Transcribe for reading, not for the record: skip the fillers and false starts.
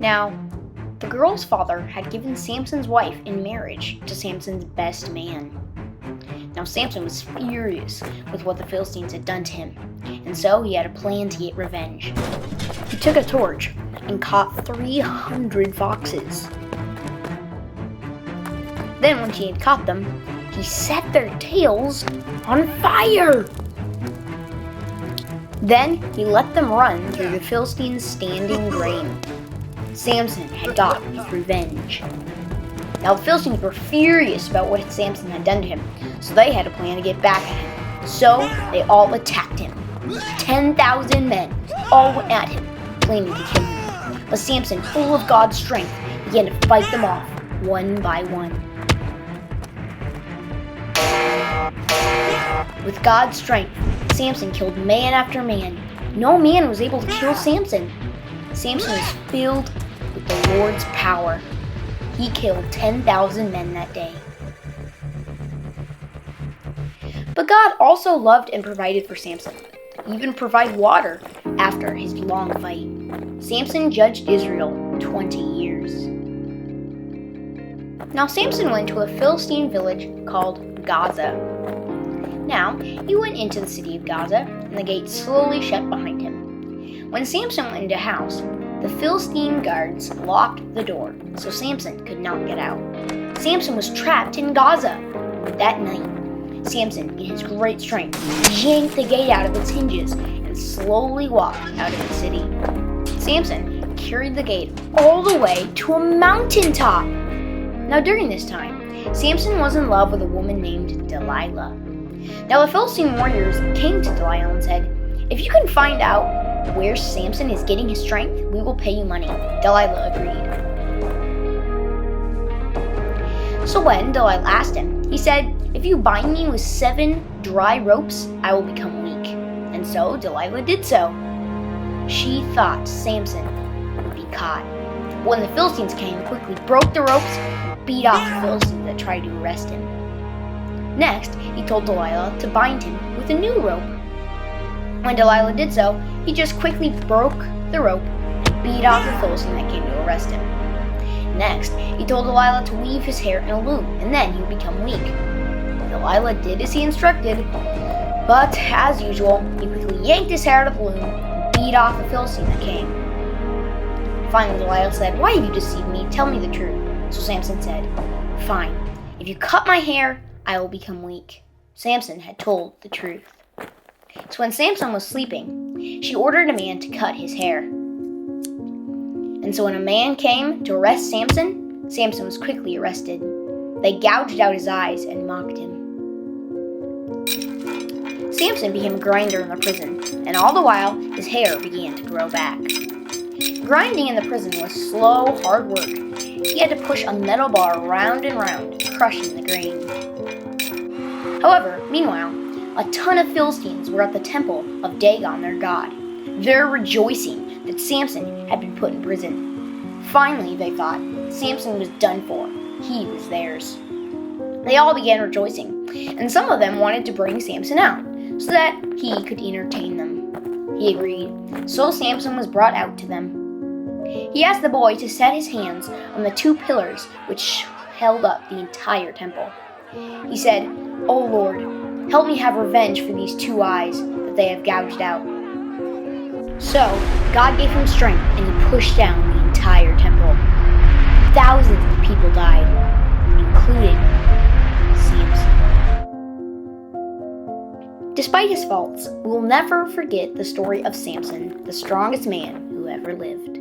Now, the girl's father had given Samson's wife in marriage to Samson's best man. Now, Samson was furious with what the Philistines had done to him, and so he had a plan to get revenge. He took a torch and caught 300 foxes. Then, when he had caught them, he set their tails on fire. Then he let them run through the Philistines' standing grain. Samson had got his revenge. Now the Philistines were furious about what Samson had done to him, so they had a plan to get back at him. So they all attacked him. 10,000 men all went at him, planning to kill him. But Samson, full of God's strength, began to fight them off one by one. With God's strength, Samson killed man after man. No man was able to kill Samson. Samson was filled with the Lord's power. He killed 10,000 men that day. But God also loved and provided for Samson. He even provided water after his long fight. Samson judged Israel 20 years. Now Samson went to a Philistine village called Gaza. Now, he went into the city of Gaza, and the gate slowly shut behind him. When Samson went into a house, the Philistine guards locked the door, so Samson could not get out. Samson was trapped in Gaza. That night, Samson, in his great strength, yanked the gate out of its hinges and slowly walked out of the city. Samson carried the gate all the way to a mountaintop. Now, during this time, Samson was in love with a woman named Delilah. Now the Philistine warriors came to Delilah and said, "If you can find out where Samson is getting his strength, we will pay you money." Delilah agreed. So when Delilah asked him, he said, "If you bind me with 7 dry ropes, I will become weak." And so Delilah did so. She thought Samson would be caught. When the Philistines came, he quickly broke the ropes and beat off the Philistines that tried to arrest him. Next, he told Delilah to bind him with a new rope. When Delilah did so, he just quickly broke the rope and beat off the Philistine that came to arrest him. Next, he told Delilah to weave his hair in a loom, and then he would become weak. Delilah did as he instructed, but as usual, he quickly yanked his hair out of the loom and beat off the Philistine that came. Finally, Delilah said, "Why have you deceived me? Tell me the truth." So Samson said, "Fine, if you cut my hair, I will become weak." Samson had told the truth. So when Samson was sleeping, she ordered a man to cut his hair. And so when a man came to arrest Samson, Samson was quickly arrested. They gouged out his eyes and mocked him. Samson became a grinder in the prison, and all the while his hair began to grow back. Grinding in the prison was slow, hard work. He had to push a metal bar round and round, crushing the grain. However, meanwhile, a ton of Philistines were at the temple of Dagon, their god. They're rejoicing that Samson had been put in prison. Finally, they thought, Samson was done for. He was theirs. They all began rejoicing, and some of them wanted to bring Samson out so that he could entertain them. He agreed, so Samson was brought out to them. He asked the boy to set his hands on the 2 pillars which held up the entire temple. He said, "O Lord, help me have revenge for these 2 eyes that they have gouged out." So God gave him strength, and he pushed down the entire temple. Thousands of people died, including Samson. Despite his faults, we will never forget the story of Samson, the strongest man who ever lived.